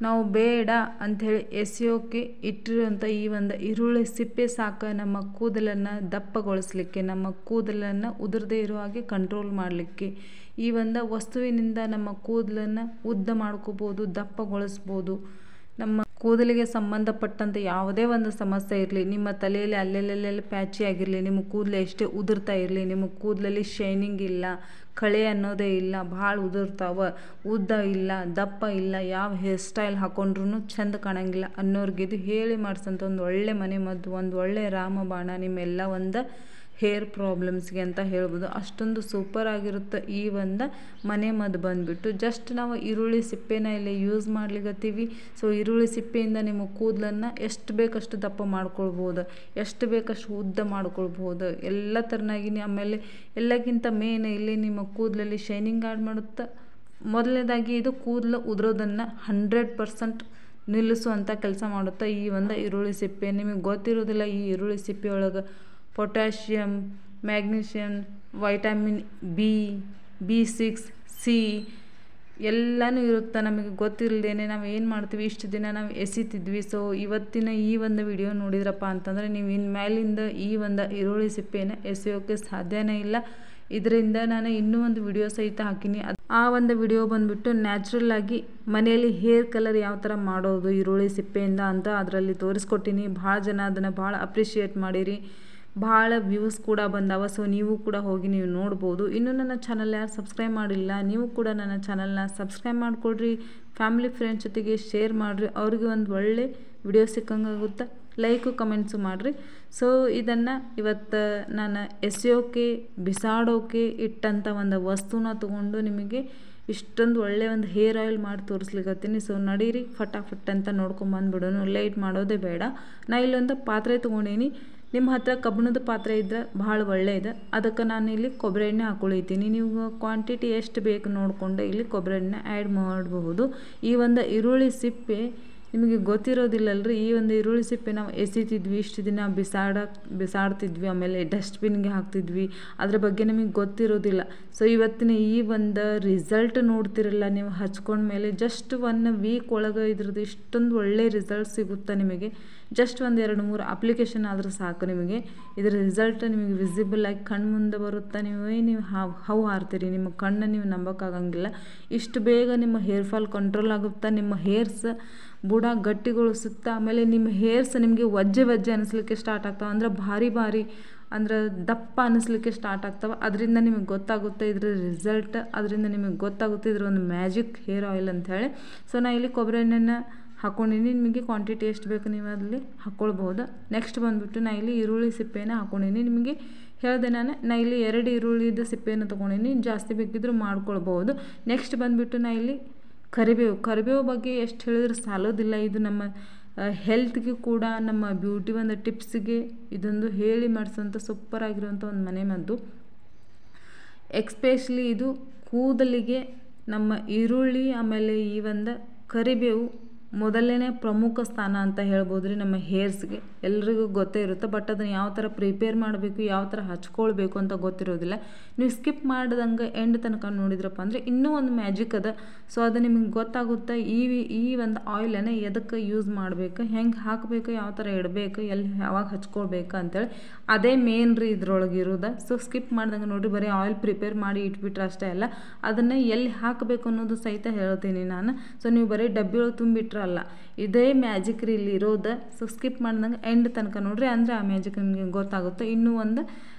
ನಾವು ಬೇಡ ಅಂಥೇಳಿ ಎಸೆಯೋಕೆ ಇಟ್ಟಿರುವಂಥ ಈ ಒಂದು ಈರುಳ್ಳಿ ಸಿಪ್ಪೆ ಸಾಕು ನಮ್ಮ ಕೂದಲನ್ನು ದಪ್ಪಗೊಳಿಸಲಿಕ್ಕೆ, ನಮ್ಮ ಕೂದಲನ್ನು ಉದುರದೇ ಇರೋ ಹಾಗೆ ಕಂಟ್ರೋಲ್ ಮಾಡಲಿಕ್ಕೆ. ಈ ಒಂದು ವಸ್ತುವಿನಿಂದ ನಮ್ಮ ಕೂದಲನ್ನು ಉದ್ದ ಮಾಡ್ಕೋಬೋದು, ದಪ್ಪಗೊಳಿಸ್ಬೋದು. ನಮ್ಮ ಕೂದಲಿಗೆ ಸಂಬಂಧಪಟ್ಟಂತೆ ಯಾವುದೇ ಒಂದು ಸಮಸ್ಯೆ ಇರಲಿ, ನಿಮ್ಮ ತಲೆಯಲ್ಲಿ ಅಲ್ಲೆಲ್ಲೆಲ್ಲಿ ಪ್ಯಾಚಿ ಆಗಿರಲಿ, ನಿಮ್ಮ ಕೂದಲು ಎಷ್ಟೇ ಉದುರ್ತಾ ಇರಲಿ, ನಿಮ್ಮ ಕೂದಲಲ್ಲಿ ಶೈನಿಂಗ್ ಇಲ್ಲ, ಕಳೆ ಅನ್ನೋದೇ ಇಲ್ಲ, ಭಾಳ ಉದುರ್ತಾವ, ಉದ್ದ ಇಲ್ಲ, ದಪ್ಪ ಇಲ್ಲ, ಯಾವ ಹೇರ್ ಸ್ಟೈಲ್ ಹಾಕೊಂಡ್ರೂ ಚೆಂದ ಕಾಣಂಗಿಲ್ಲ ಅನ್ನೋರ್ಗೆ ಇದು ಹೇಳಿ ಮಾಡಿಸೋಂಥ ಒಂದು ಒಳ್ಳೆ ಮನೆ ಮದ್ದು, ಒಂದು ಒಳ್ಳೆ ರಾಮಬಾಣ ನಿಮ್ಮೆಲ್ಲ ಒಂದು ಹೇರ್ ಪ್ರಾಬ್ಲಮ್ಸ್ಗೆ ಅಂತ ಹೇಳ್ಬೋದು. ಅಷ್ಟೊಂದು ಸೂಪರ್ ಆಗಿರುತ್ತೆ ಈ ಒಂದು ಮನೆ ಮದ್ದು ಬಂದುಬಿಟ್ಟು. ಜಸ್ಟ್ ನಾವು ಈರುಳ್ಳಿ ಸಿಪ್ಪೆನ ಇಲ್ಲಿ ಯೂಸ್ ಮಾಡ್ಲಿಕ್ಕತ್ತೀವಿ. ಸೊ ಈರುಳ್ಳಿ ಸಿಪ್ಪೆಯಿಂದ ನಿಮ್ಮ ಕೂದಲನ್ನು ಎಷ್ಟು ಬೇಕಷ್ಟು ದಪ್ಪ ಮಾಡ್ಕೊಳ್ಬೋದು, ಎಷ್ಟು ಬೇಕಷ್ಟು ಉದ್ದ ಮಾಡ್ಕೊಳ್ಬೋದು, ಎಲ್ಲ ಥರನಾಗಿ. ಆಮೇಲೆ ಎಲ್ಲಕ್ಕಿಂತ ಮೇನ್ ಇಲ್ಲಿ ನಿಮ್ಮ ಕೂದಲಲ್ಲಿ ಶೈನಿಂಗ್ ಆ್ಯಡ್ ಮಾಡುತ್ತೆ. ಮೊದಲನೇದಾಗಿ ಇದು ಕೂದಲು ಉದುರೋದನ್ನು 100% ನಿಲ್ಲಿಸುವಂಥ ಕೆಲಸ ಮಾಡುತ್ತೆ ಈ ಒಂದು ಈರುಳ್ಳಿ ಸಿಪ್ಪೆ. ನಿಮಗೆ ಗೊತ್ತಿರೋದಿಲ್ಲ, ಈ ಈರುಳ್ಳಿ ಸಿಪ್ಪೆ ಒಳಗೆ potassium, magnesium, vitamin B6, C ಎಲ್ಲನೂ ಇರುತ್ತೆ. ನಮಗೆ ಗೊತ್ತಿಲ್ಲದೇನೆ ನಾವು ಏನು ಮಾಡ್ತೀವಿ, ಇಷ್ಟು ದಿನ ನಾವು ಎಸಿತಿದ್ವಿ. ಸೊ ಇವತ್ತಿನ ಈ ಒಂದು ವಿಡಿಯೋ ನೋಡಿದ್ರಪ್ಪ ಅಂತಂದರೆ ನೀವು ಇನ್ಮೇಲಿಂದ ಈ ಒಂದು ಈರುಳ್ಳಿ ಸಿಪ್ಪೆನ ಎಸೆಯೋಕ್ಕೆ ಸಾಧ್ಯನೇ ಇಲ್ಲ. ಇದರಿಂದ ನಾನು ಇನ್ನೂ ಒಂದು ವಿಡಿಯೋ ಸಹಿತ ಹಾಕಿನಿ. ಆ ಒಂದು ವಿಡಿಯೋ ಬಂದುಬಿಟ್ಟು ನ್ಯಾಚುರಲ್ ಆಗಿ ಮನೆಯಲ್ಲಿ ಹೇರ್ ಕಲರ್ ಯಾವ ಥರ ಮಾಡೋದು ಈರುಳ್ಳಿ ಸಿಪ್ಪೆಯಿಂದ ಅಂತ ಅದರಲ್ಲಿ ತೋರಿಸ್ಕೊಟ್ಟಿನಿ. ಭಾಳ ಜನ ಅದನ್ನು ಭಾಳ ಅಪ್ರಿಷಿಯೇಟ್ ಮಾಡಿರಿ, ಭಾಳ ವ್ಯೂಸ್ ಕೂಡ ಬಂದಾವ. ಸೊ ನೀವು ಕೂಡ ಹೋಗಿ ನೀವು ನೋಡ್ಬೋದು. ಇನ್ನೂ ನನ್ನ ಚಾನಲ್ ಯಾರು ಸಬ್ಸ್ಕ್ರೈಬ್ ಮಾಡಿಲ್ಲ, ನೀವು ಕೂಡ ನನ್ನ ಚಾನಲ್ನ ಸಬ್ಸ್ಕ್ರೈಬ್ ಮಾಡಿಕೊಡ್ರಿ, ಫ್ಯಾಮಿಲಿ ಫ್ರೆಂಡ್ಸ್ ಜೊತೆಗೆ ಶೇರ್ ಮಾಡಿರಿ, ಅವ್ರಿಗೆ ಒಂದು ಒಳ್ಳೆ ವಿಡಿಯೋ ಸಿಕ್ಕಂಗಾಗುತ್ತೆ. ಲೈಕು ಕಮೆಂಟ್ಸು ಮಾಡಿರಿ. ಸೊ ಇದನ್ನು ಇವತ್ತು ನಾನು ಎಸೆಯೋಕೆ ಬಿಸಾಡೋಕೆ ಇಟ್ಟಂಥ ಒಂದು ವಸ್ತುನ ತೊಗೊಂಡು ನಿಮಗೆ ಇಷ್ಟೊಂದು ಒಳ್ಳೆಯ ಒಂದು ಹೇರ್ ಆಯಿಲ್ ಮಾಡಿ ತೋರಿಸ್ಲಿಕ್ಕತ್ತೀನಿ. ಸೊ ನಡೀರಿ ಫಟಾಫಟ್ ಅಂತ ನೋಡ್ಕೊಂಬಂದ್ಬಿಡೋನು, ಲೈಟ್ ಮಾಡೋದೇ ಬೇಡ. ನಾ ಇಲ್ಲೊಂದು ಪಾತ್ರೆ ತೊಗೊಂಡೀನಿ. ನಿಮ್ಮ ಹತ್ರ ಕಬ್ಬಿಣದ ಪಾತ್ರೆ ಇದ್ದರೆ ಭಾಳ ಒಳ್ಳೆಯದು. ಅದಕ್ಕೆ ನಾನು ಇಲ್ಲಿ ಕೊಬ್ಬರಿ ಎಣ್ಣೆ ಹಾಕ್ಕೊಳಿತೀನಿ. ನೀವು ಕ್ವಾಂಟಿಟಿ ಎಷ್ಟು ಬೇಕು ನೋಡಿಕೊಂಡು ಇಲ್ಲಿ ಕೊಬ್ಬರಿ ಎಣ್ಣೆ ಆ್ಯಡ್ ಮಾಡಬಹುದು. ಈ ಒಂದು ಈರುಳ್ಳಿ ಸಿಪ್ಪೆ ನಿಮಗೆ ಗೊತ್ತಿರೋದಿಲ್ಲಲ್ರಿ, ಈ ಒಂದು ಈರುಳ್ಳಿ ಸಿಪ್ಪೆ ನಾವು ಎಸಿತಿದ್ವಿ, ಇಷ್ಟು ದಿನ ಬಿಸಾಡ್ತಿದ್ವಿ, ಆಮೇಲೆ ಡಸ್ಟ್ಬಿನ್ಗೆ ಹಾಕ್ತಿದ್ವಿ, ಅದ್ರ ಬಗ್ಗೆ ನಮಗೆ ಗೊತ್ತಿರೋದಿಲ್ಲ. ಸೊ ಇವತ್ತಿನ ಈ ಒಂದು ರಿಸಲ್ಟ್ ನೋಡ್ತಿರಲ್ಲ ನೀವು ಹಚ್ಕೊಂಡ್ಮೇಲೆ, ಜಸ್ಟ್ 1 ವೀಕ್ ಒಳಗೆ ಇದ್ರದ್ದು ಇಷ್ಟೊಂದು ಒಳ್ಳೆ ರಿಸಲ್ಟ್ ಸಿಗುತ್ತೆ ನಿಮಗೆ. ಜಸ್ಟ್ 1-2-3 ಅಪ್ಲಿಕೇಶನ್ ಆದರೂ ಸಾಕು ನಿಮಗೆ ಇದರ ರಿಸಲ್ಟ್ ನಿಮಗೆ ವಿಸಿಬಲ್ ಆಗಿ ಕಣ್ಣು ಮುಂದೆ ಬರುತ್ತೆ. ನೀವು ಹೌ ಹಾರ್ತೀರಿ, ನಿಮ್ಮ ಕಣ್ಣು ನೀವು ನಂಬೋಕ್ಕಾಗಂಗಿಲ್ಲ. ಇಷ್ಟು ಬೇಗ ನಿಮ್ಮ ಹೇರ್ ಫಾಲ್ ಕಂಟ್ರೋಲ್ ಆಗುತ್ತೆ, ನಿಮ್ಮ ಹೇರ್ಸ್ ಬುಡ ಗಟ್ಟಿಗೊಳಿಸುತ್ತೆ. ಆಮೇಲೆ ನಿಮ್ಮ ಹೇರ್ಸ್ ನಿಮಗೆ ವಜ್ಜೆ ಅನ್ನಿಸ್ಲಿಕ್ಕೆ ಸ್ಟಾರ್ಟ್ ಆಗ್ತಾವೆ, ಅಂದರೆ ಭಾರಿ ಅಂದ್ರೆ ದಪ್ಪ ಅನ್ನಿಸ್ಲಿಕ್ಕೆ ಸ್ಟಾರ್ಟ್ ಆಗ್ತವೆ. ಅದರಿಂದ ನಿಮಗೆ ಗೊತ್ತಾಗುತ್ತೆ ಇದ್ರ ರಿಸಲ್ಟ್, ಅದರಿಂದ ನಿಮಗೆ ಗೊತ್ತಾಗುತ್ತೆ ಇದ್ರ ಒಂದು ಮ್ಯಾಜಿಕ್ ಹೇರ್ ಆಯಿಲ್ ಅಂಥೇಳಿ. ಸೊ ನಾ ಇಲ್ಲಿ ಕೊಬ್ಬರಿ ಎಣ್ಣೆನ ಹಾಕ್ಕೊಂಡಿನಿ. ನಿಮಗೆ ಕ್ವಾಂಟಿಟಿ ಎಷ್ಟು ಬೇಕು ನೀವು ಅಲ್ಲಿ ಹಾಕ್ಕೊಳ್ಬೋದು. ನೆಕ್ಸ್ಟ್ ಬಂದುಬಿಟ್ಟು ನಾ ಇಲ್ಲಿ ಈರುಳ್ಳಿ ಸಿಪ್ಪೆನ ಹಾಕ್ಕೊಂಡಿನಿ. ನಿಮಗೆ ಹೇಳಿದೆ ನಾ ಇಲ್ಲಿ 2 ಈರುಳ್ಳಿದ ಸಿಪ್ಪೆಯನ್ನು ತೊಗೊಂಡಿನಿ, ಜಾಸ್ತಿ ಬೇಕಿದ್ರೂ ಮಾಡ್ಕೊಳ್ಬೋದು. ನೆಕ್ಸ್ಟ್ ಬಂದುಬಿಟ್ಟು ನಾ ಇಲ್ಲಿ ಕರಿಬೇವು ಬಗ್ಗೆ ಎಷ್ಟು ಹೇಳಿದ್ರೆ ಸಾಲೋದಿಲ್ಲ. ಇದು ನಮ್ಮ ಹೆಲ್ತ್ಗೆ ಕೂಡ, ನಮ್ಮ ಬ್ಯೂಟಿ ಒಂದು ಟಿಪ್ಸ್ಗೆ ಇದೊಂದು ಹೇಳಿ ಮಾಡಿಸೋಂಥ ಸೂಪರ್ ಆಗಿರುವಂಥ ಒಂದು ಮನೆ ಮದ್ದು. ಎಕ್ಸ್ಪೆಷಲಿ ಇದು ಕೂದಲಿಗೆ ನಮ್ಮ ಈರುಳ್ಳಿ ಆಮೇಲೆ ಈ ಒಂದು ಕರಿಬೇವು ಮೊದಲನೇ ಪ್ರಮುಖ ಸ್ಥಾನ ಅಂತ ಹೇಳ್ಬೋದು ರೀ ನಮ್ಮ ಹೇರ್ಸ್ಗೆ. ಎಲ್ರಿಗೂ ಗೊತ್ತೇ ಇರುತ್ತೆ, ಬಟ್ ಅದನ್ನು ಯಾವ ಥರ ಪ್ರಿಪೇರ್ ಮಾಡಬೇಕು, ಯಾವ ಥರ ಹಚ್ಕೊಳ್ಬೇಕು ಅಂತ ಗೊತ್ತಿರೋದಿಲ್ಲ. ನೀವು ಸ್ಕಿಪ್ ಮಾಡ್ದಂಗೆ ಎಂಡ್ ತನಕ ನೋಡಿದ್ರಪ್ಪ ಅಂದರೆ ಇನ್ನೂ ಒಂದು ಮ್ಯಾಜಿಕ್ ಅದ. ಸೊ ಅದು ನಿಮಗೆ ಗೊತ್ತಾಗುತ್ತೆ ಈ ಒಂದು ಆಯಿಲನ್ನು ಎದಕ್ಕೆ ಯೂಸ್ ಮಾಡಬೇಕು, ಹೆಂಗೆ ಹಾಕಬೇಕು, ಯಾವ ಥರ ಇಡಬೇಕು, ಎಲ್ಲಿ ಯಾವಾಗ ಹಚ್ಕೊಳ್ಬೇಕು ಅಂತೇಳಿ ಅದೇ ಮೇನ್ ರೀ ಇದ್ರೊಳಗೆ ಇರೋದು. ಸೊ ಸ್ಕಿಪ್ ಮಾಡ್ದಂಗೆ ನೋಡಿರಿ, ಬರೀ ಆಯಿಲ್ ಪ್ರಿಪೇರ್ ಮಾಡಿ ಇಟ್ಬಿಟ್ರೆ ಅಷ್ಟೇ ಅಲ್ಲ, ಅದನ್ನು ಎಲ್ಲಿ ಹಾಕಬೇಕು ಅನ್ನೋದು ಸಹಿತ ಹೇಳ್ತೀನಿ ನಾನು. ಸೊ ನೀವು ಬರೀ ಡಬ್ಬಿ ಒಳಗೆ ತುಂಬಿಟ್ರೆ ಅಲ್ಲ, ಇದೇ ಮ್ಯಾಜಿಕ್ ರೀ ಇಲ್ಲಿ ಇರೋದು. ಸೊ ಸ್ಕಿಪ್ ಮಾಡ್ದಂಗೆ ಎಂಡ್ ತನಕ ನೋಡ್ರಿ, ಅಂದರೆ ಆ ಮ್ಯಾಜಿಕ್ ನಿಮಗೆ ಗೊತ್ತಾಗುತ್ತೆ. ಇನ್ನೂ ಒಂದು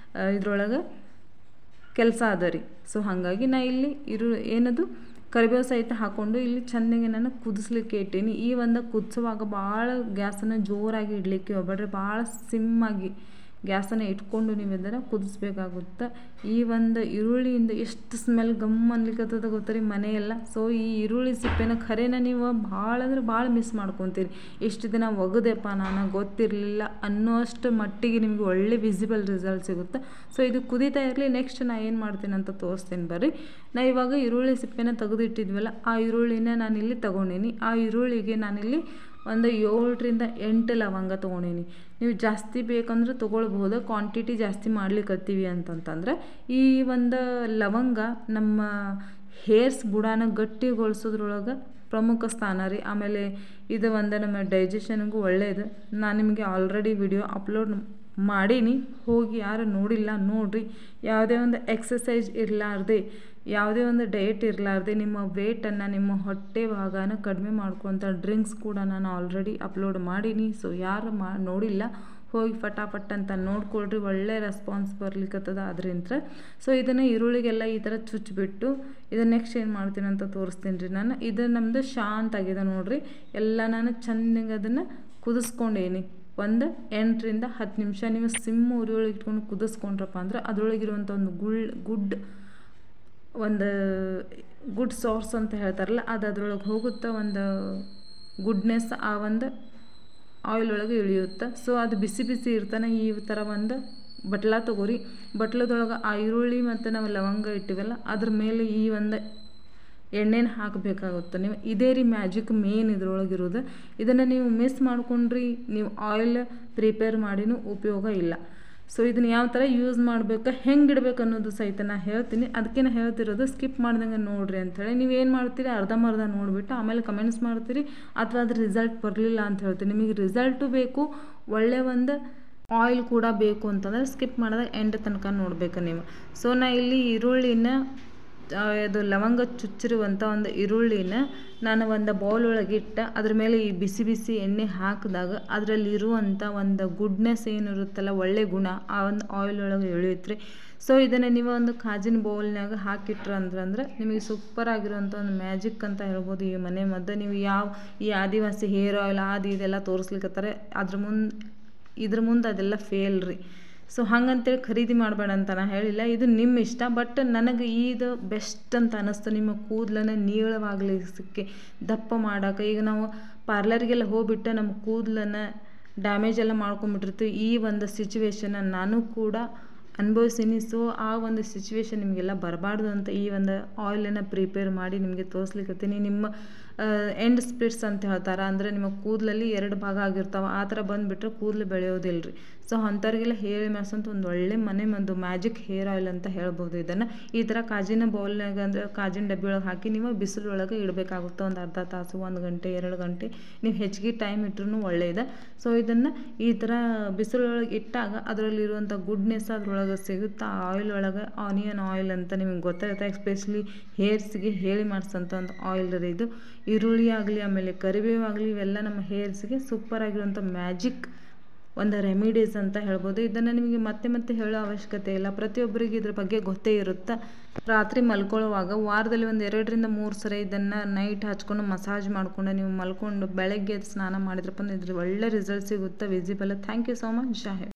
ಇದ್ರೊಳಗೆ ಕೆಲಸ ಅದ ರೀ. ಸೊ ಹಾಗಾಗಿ ನಾ ಇಲ್ಲಿ ಏನದು ಕರಿಬೇವು ಸಹಿತ ಹಾಕ್ಕೊಂಡು ಇಲ್ಲಿ ಚೆನ್ನಾಗಿ ನಾನು ಕುದಿಸ್ಲಿಕ್ಕೆ ಇಟ್ಟೀನಿ. ಈ ಒಂದು ಕುದಿಸುವಾಗ ಭಾಳ ಗ್ಯಾಸನ್ನು ಜೋರಾಗಿ ಇಡಲಿಕ್ಕೆ ಹೋಗ್ಬೇಡ್ರಿ, ಭಾಳ ಸಿಮ್ಮಾಗಿ ಗ್ಯಾಸನ್ನು ಇಟ್ಕೊಂಡು ನೀವು ಇದನ್ನು ಕುದಿಸ್ಬೇಕಾಗುತ್ತೆ. ಈ ಒಂದು ಈರುಳ್ಳಿಯಿಂದ ಎಷ್ಟು ಸ್ಮೆಲ್ ಗಮ್ ಅನ್ಲಿಕ್ಕತ್ತದ ಗೊತ್ತೀರಿ ಮನೆಯೆಲ್ಲ. ಸೊ ಈ ಈರುಳ್ಳಿ ಸಿಪ್ಪೆನ ಖರೇನ ನೀವು ಭಾಳ ಅಂದ್ರೆ ಭಾಳ ಮಿಸ್ ಮಾಡ್ಕೊತೀರಿ. ಇಷ್ಟು ದಿನ ಒಗದೆಪ್ಪ ನಾನು ಗೊತ್ತಿರಲಿಲ್ಲ ಅನ್ನೋಷ್ಟು ಮಟ್ಟಿಗೆ ನಿಮಗೆ ಒಳ್ಳೆ ವಿಸಿಬಲ್ ರಿಸಲ್ಟ್ ಸಿಗುತ್ತೆ. ಸೊ ಇದು ಕುದೀತಾ ಇರಲಿ. ನೆಕ್ಸ್ಟ್ ನಾ ಏನು ಮಾಡ್ತೀನಿ ಅಂತ ತೋರಿಸ್ತೀನಿ ಬರ್ರಿ. ನಾ ಇವಾಗ ಈರುಳ್ಳಿ ಸಿಪ್ಪೆನ ತೆಗೆದಿಟ್ಟಿದ್ವಲ್ಲ, ಆ ಈರುಳ್ಳಿನ ನಾನಿಲ್ಲಿ ತೊಗೊಂಡಿನಿ. ಆ ಈರುಳ್ಳಿಗೆ ನಾನಿಲ್ಲಿ ಒಂದು 7-8 ಲವಂಗ ತೊಗೊಂಡೀನಿ. ನೀವು ಜಾಸ್ತಿ ಬೇಕಂದ್ರೆ ತೊಗೊಳ್ಬಹುದು, ಕ್ವಾಂಟಿಟಿ ಜಾಸ್ತಿ ಮಾಡ್ಲಿಕ್ಕತ್ತೀವಿ ಅಂತಂತಂದ್ರೆ. ಈ ಒಂದು ಲವಂಗ ನಮ್ಮ ಹೇರ್ಸ್ ಬುಡಾನ ಗಟ್ಟಿಗೊಳಿಸೋದ್ರೊಳಗೆ ಪ್ರಮುಖ ಸ್ಥಾನ ರೀ. ಆಮೇಲೆ ಇದು ಒಂದು ನಮ್ಮ ಡೈಜೆಷನ್ಗೂ ಒಳ್ಳೆಯದು. ನಾನು ನಿಮಗೆ ಆಲ್ರೆಡಿ ವಿಡಿಯೋ ಅಪ್ಲೋಡ್ ಮಾಡೀನಿ, ಹೋಗಿ ಯಾರು ನೋಡಿಲ್ಲ ನೋಡಿರಿ. ಯಾವುದೇ ಒಂದು ಎಕ್ಸಸೈಸ್ ಇರಲಾರ್ದೆ, ಯಾವುದೇ ಒಂದು ಡಯಟ್ ಇರಲಾರ್ದೆ ನಿಮ್ಮ ವೇಟನ್ನು, ನಿಮ್ಮ ಹೊಟ್ಟೆ ಭಾಗನ ಕಡಿಮೆ ಮಾಡ್ಕೊತ ಡ್ರಿಂಕ್ಸ್ ಕೂಡ ನಾನು ಆಲ್ರೆಡಿ ಅಪ್ಲೋಡ್ ಮಾಡೀನಿ. ಸೊ ಯಾರು ನೋಡಿಲ್ಲ ಹೋಗಿ ಫಟಾಫಟ್ ಅಂತ ನೋಡ್ಕೊಳ್ರಿ, ಒಳ್ಳೆ ರೆಸ್ಪಾನ್ಸ್ ಬರ್ಲಿಕ್ಕತ್ತದ ಅದರಿಂದ. ಸೊ ಇದನ್ನು ಈರುಳ್ಳಿಗೆಲ್ಲ ಈ ಥರ ಚುಚ್ಚಿಬಿಟ್ಟು ಇದನ್ನು ನೆಕ್ಸ್ಟ್ ಏನು ಮಾಡ್ತೀನಿ ಅಂತ ತೋರಿಸ್ತೀನಿ ರೀ ನಾನು. ಇದು ನಮ್ಮದು ಶಾಂತ ಆಗಿದೆ ನೋಡಿರಿ. ಎಲ್ಲ ನಾನು ಚೆನ್ನಾಗಿ ಅದನ್ನು ಕುದಿಸ್ಕೊಂಡೇನಿ. ಒಂದು 8 ರಿಂದ 10 ನಿಮಿಷ ನೀವು ಸಿಮ್ ಉರಿ ಒಳಗೆ ಇಟ್ಕೊಂಡು ಕುದಿಸ್ಕೊಂಡ್ರಪ್ಪ ಅಂದ್ರೆ ಅದರೊಳಗಿರುವಂಥ ಒಂದು ಗುಡ್ ಸಾರ್ಸ್ ಅಂತ ಹೇಳ್ತಾರಲ್ಲ, ಅದು ಅದ್ರೊಳಗೆ ಹೋಗುತ್ತೆ. ಒಂದು ಗುಡ್ನೆಸ್ ಆ ಒಂದು ಆಯಿಲ್ ಒಳಗೆ ಇಳಿಯುತ್ತೆ. ಸೊ ಅದು ಬಿಸಿ ಬಿಸಿ ಇರ್ತಾನೆ. ಈ ಥರ ಒಂದು ಬಟ್ಲ ತೊಗೋರಿ. ಬಟ್ಲದೊಳಗೆ ಆ ಈರುಳ್ಳಿ ಮತ್ತು ನಾವು ಲವಂಗ ಇಟ್ಟಿವಲ್ಲ ಅದ್ರ ಮೇಲೆ ಈ ಒಂದು ಎಣ್ಣೆನ ಹಾಕಬೇಕಾಗುತ್ತೆ ನೀವು. ಇದೇ ರೀ ಮ್ಯಾಜಿಕ್ ಮೇನ್ ಇದ್ರೊಳಗಿರೋದು. ಇದನ್ನು ನೀವು ಮಿಸ್ ಮಾಡ್ಕೊಂಡ್ರಿ, ನೀವು ಆಯಿಲ್ ಪ್ರಿಪೇರ್ ಮಾಡಿನೂ ಉಪಯೋಗ ಇಲ್ಲ. ಸೊ ಇದನ್ನು ಯಾವ ಥರ ಯೂಸ್ ಮಾಡಬೇಕು, ಹೆಂಗೆ ಇಡಬೇಕು ಅನ್ನೋದು ಸಹಿತ ನಾನು ಹೇಳ್ತೀನಿ. ಅದಕ್ಕೆ ನಾನು ಹೇಳ್ತಿರೋದು ಸ್ಕಿಪ್ ಮಾಡ್ದಂಗೆ ನೋಡಿರಿ ಅಂಥೇಳಿ. ನೀವೇನು ಮಾಡ್ತೀರಿ, ಅರ್ಧಂಬರ್ಧ ನೋಡಿಬಿಟ್ಟು ಆಮೇಲೆ ಕಮೆಂಟ್ಸ್ ಮಾಡ್ತೀರಿ, ಅಥವಾ ಅದ್ರ ರಿಸಲ್ಟ್ ಬರಲಿಲ್ಲ ಅಂತ ಹೇಳ್ತೀರಿ. ನಿಮಗೆ ರಿಸಲ್ಟು ಬೇಕು, ಒಳ್ಳೆಯ ಒಂದು ಆಯಿಲ್ ಕೂಡ ಬೇಕು ಅಂತಂದರೆ ಸ್ಕಿಪ್ ಮಾಡಿದಾಗ ಎಂಡ್ ತನಕ ನೋಡಬೇಕು ನೀವು. ಸೊ ನಾ ಇಲ್ಲಿ ಈರುಳ್ಳಿನ ಅದು ಲವಂಗ ಚುಚ್ಚಿರುವಂಥ ಒಂದು ಈರುಳ್ಳಿನ ನಾನು ಒಂದು ಬೌಲ್ ಒಳಗೆ ಇಟ್ಟು ಅದ್ರ ಮೇಲೆ ಈ ಬಿಸಿ ಬಿಸಿ ಎಣ್ಣೆ ಹಾಕಿದಾಗ ಅದರಲ್ಲಿರುವಂಥ ಒಂದು ಗುಡ್ನೆಸ್ ಏನಿರುತ್ತಲ್ಲ, ಒಳ್ಳೆ ಗುಣ ಆ ಒಂದು ಆಯಿಲ್ ಒಳಗೆ ಇಳಿಯುತ್ತೆ. ಸೊ ಇದನ್ನು ನೀವು ಒಂದು ಕಾಜಿನ ಬೌಲ್ನಾಗ ಹಾಕಿಟ್ರ ಅಂದ್ರೆ ನಿಮಗೆ ಸೂಪರ್ ಆಗಿರುವಂಥ ಒಂದು ಮ್ಯಾಜಿಕ್ ಅಂತ ಹೇಳ್ಬೋದು. ಈ ಮನೆ ಮದ್ದು ನೀವು ಈ ಆದಿವಾಸಿ ಹೇರ್ ಆಯಿಲ್ ಇದೆಲ್ಲ ತೋರಿಸ್ಲಿಕ್ಕತ್ತಾರೆ, ಇದ್ರ ಮುಂದೆ ಅದೆಲ್ಲ ಫೇಲ್ ರೀ. ಸೊ ಹಂಗಂತೇಳಿ ಖರೀದಿ ಮಾಡಬೇಡ ಅಂತ ನಾನು ಹೇಳಿಲ್ಲ, ಇದು ನಿಮ್ಮ ಇಷ್ಟ. ಬಟ್ ನನಗೆ ಇದು ಬೆಸ್ಟ್ ಅಂತ ಅನ್ನಿಸ್ತು. ನಿಮ್ಮ ಕೂದಲನ್ನು ನೀಳವಾಗಲಿಕ್ಕೆ, ದಪ್ಪ ಮಾಡೋಕೆ. ಈಗ ನಾವು ಪಾರ್ಲರ್ಗೆಲ್ಲ ಹೋಗ್ಬಿಟ್ಟು ನಮ್ಮ ಕೂದಲನ್ನು ಡ್ಯಾಮೇಜ್ ಎಲ್ಲ ಮಾಡ್ಕೊಂಬಿಟ್ಟಿರ್ತೀವಿ. ಈ ಒಂದು ಸಿಚುವೇಶನ್ನ ನಾನು ಕೂಡ ಅನುಭವಿಸೀನಿ. ಸೊ ಆ ಒಂದು ಸಿಚುವೇಶನ್ ನಿಮಗೆಲ್ಲ ಬರಬಾರ್ದು ಅಂತ ಈ ಒಂದು ಆಯಿಲನ್ನು ಪ್ರಿಪೇರ್ ಮಾಡಿ ನಿಮಗೆ ತೋರಿಸ್ಲಿಕ್ಕತ್ತೀನಿ. ನಿಮ್ಮ ಎಂಡ್ ಸ್ಪ್ಲಿಟ್ಸ್ ಅಂತ ಹೇಳ್ತಾರೆ, ಅಂದರೆ ನಿಮ್ಮ ಕೂದಲಲ್ಲಿ 2 ಭಾಗ ಆಗಿರ್ತಾವೆ, ಆ ಥರ ಬಂದುಬಿಟ್ರೆ ಕೂದಲು ಬೆಳೆಯೋದಿಲ್ಲ ರೀ. ಸೊ ಅಂಥವ್ರಿಗೆಲ್ಲ ಹೇರ್ ಮ್ಯಾಕ್ಸ್ ಅಂತ ಒಂದು ಒಳ್ಳೆ ಮನೆ ಮದ್ದು, ಮ್ಯಾಜಿಕ್ ಹೇರ್ ಆಯಿಲ್ ಅಂತ ಹೇಳ್ಬೋದು. ಇದನ್ನು ಈ ಥರ ಕಾಜಿನ ಬೌಲ್ನಾಗ ಅಂದರೆ ಕಾಜಿನ ಡಬ್ಬಿ ಒಳಗೆ ಹಾಕಿ ನೀವು ಬಿಸಿಲೊಳಗೆ ಇಡಬೇಕಾಗುತ್ತೆ. ಒಂದು ಅರ್ಧ ತಾಸು, 1 ಗಂಟೆ 2 ಗಂಟೆ ನೀವು ಹೆಚ್ಚಿಗೆ ಟೈಮ್ ಇಟ್ಟರೂ ಒಳ್ಳೆಯದು. ಸೊ ಇದನ್ನು ಈ ಥರ ಬಿಸಿಲೊಳಗೆ ಇಟ್ಟಾಗ ಅದರಲ್ಲಿರುವಂಥ ಗುಡ್ನೆಸ್ ಅದರೊಳಗೆ ಸಿಗುತ್ತೆ. ಆ ಆಯಿಲ್ ಒಳಗೆ ಆನಿಯನ್ ಆಯಿಲ್ ಅಂತ ನಿಮಗೆ ಗೊತ್ತಾಗುತ್ತೆ. ಎಸ್ಪೆಷಲಿ ಹೇರ್ಸ್ಗೆ ಹೇಳಿ ಮಾಡಿಸೋಂಥ ಒಂದು ಆಯಿಲ್ ರೀ ಇದು. ಈರುಳ್ಳಿ ಆಗಲಿ, ಆಮೇಲೆ ಕರಿಬೇವು ಆಗಲಿ, ಇವೆಲ್ಲ ನಮ್ಮ ಹೇರ್ಸ್ಗೆ ಸೂಪರ್ ಆಗಿರುವಂಥ ಮ್ಯಾಜಿಕ್ ಒಂದು ರೆಮಿಡೀಸ್ ಅಂತ ಹೇಳ್ಬೋದು. ಇದನ್ನು ನಿಮಗೆ ಮತ್ತೆ ಹೇಳೋ ಅವಶ್ಯಕತೆ ಇಲ್ಲ, ಪ್ರತಿಯೊಬ್ಬರಿಗೆ ಇದ್ರ ಬಗ್ಗೆ ಗೊತ್ತೇ ಇರುತ್ತೆ. ರಾತ್ರಿ ಮಲ್ಕೊಳ್ಳುವಾಗ ವಾರದಲ್ಲಿ ಒಂದು 2 ರಿಂದ 3 ಸರಿ ಇದನ್ನು ನೈಟ್ ಹಚ್ಕೊಂಡು ಮಸಾಜ್ ಮಾಡಿಕೊಂಡು ನೀವು ಮಲ್ಕೊಂಡು ಬೆಳಗ್ಗೆ ಸ್ನಾನ ಮಾಡಿದ್ರಪ್ಪ ಅಂದ್ರೆ ಇದ್ರ ಒಳ್ಳೆ ರಿಸಲ್ಟ್ ಸಿಗುತ್ತೆ, visible. Thank you so much. ಜೈ ಹಿಂದ್.